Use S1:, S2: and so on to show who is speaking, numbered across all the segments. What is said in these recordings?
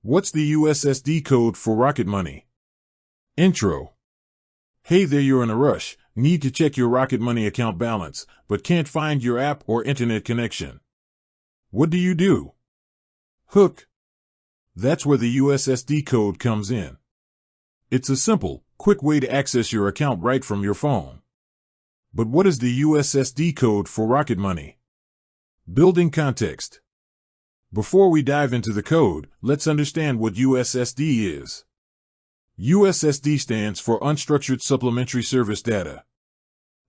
S1: What's the USSD code for Rocket Money? Intro. Hey there, you're in a rush, need to check your Rocket Money account balance, but can't find your app or internet connection. What do? Hook. That's where the USSD code comes in. It's a simple, quick way to access your account right from your phone. But what is the USSD code for Rocket Money? Building context. Before we dive into the code, let's understand what USSD is. USSD stands for Unstructured Supplementary Service Data.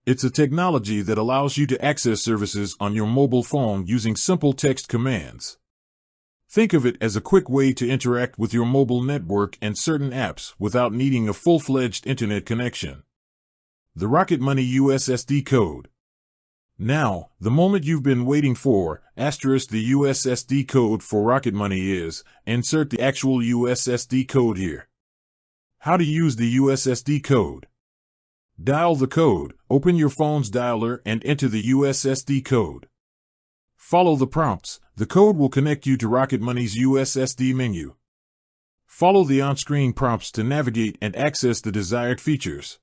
S1: It's a technology that allows you to access services on your mobile phone using simple text commands. Think of it as a quick way to interact with your mobile network and certain apps without needing a full-fledged internet connection. The Rocket Money USSD code. Now, the moment you've been waiting for, asterisk the USSD code for Rocket Money is, insert the actual USSD code here. How to use the USSD code. Dial the code, open your phone's dialer and enter the USSD code. Follow the prompts, the code will connect you to Rocket Money's USSD menu. Follow the on-screen prompts to navigate and access the desired features.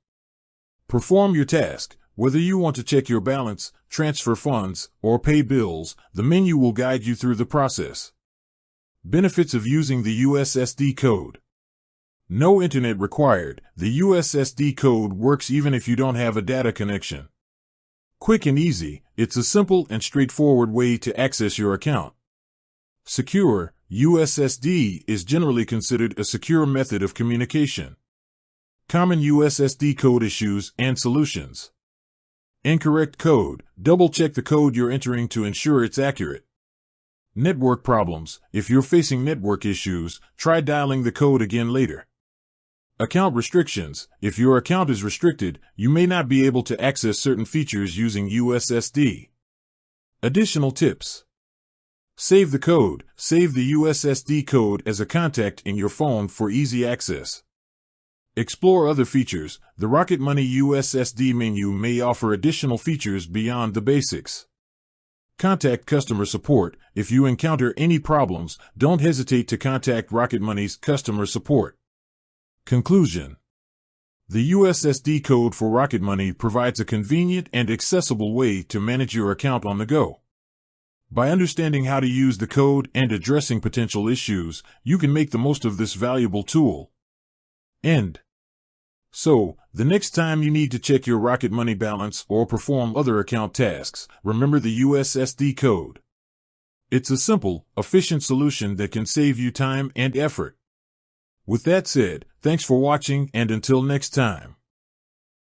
S1: Perform your task. Whether you want to check your balance, transfer funds, or pay bills, the menu will guide you through the process. Benefits of using the USSD code. No internet required. The USSD code works even if you don't have a data connection. Quick and easy, it's a simple and straightforward way to access your account. Secure. USSD is generally considered a secure method of communication. Common USSD code issues and solutions. Incorrect code. Double-check the code you're entering to ensure it's accurate. Network problems. If you're facing network issues, try dialing the code again later. Account restrictions. If your account is restricted, you may not be able to access certain features using USSD. Additional tips. Save the code. Save the USSD code as a contact in your phone for easy access. Explore other features. The Rocket Money USSD menu may offer additional features beyond the basics. Contact customer support. If you encounter any problems, don't hesitate to contact Rocket Money's customer support. Conclusion. The USSD code for Rocket Money provides a convenient and accessible way to manage your account on the go. By understanding how to use the code and addressing potential issues, you can make the most of this valuable tool. End. So, the next time you need to check your Rocket Money balance or perform other account tasks, remember the USSD code. It's a simple, efficient solution that can save you time and effort. With that said, thanks for watching and until next time.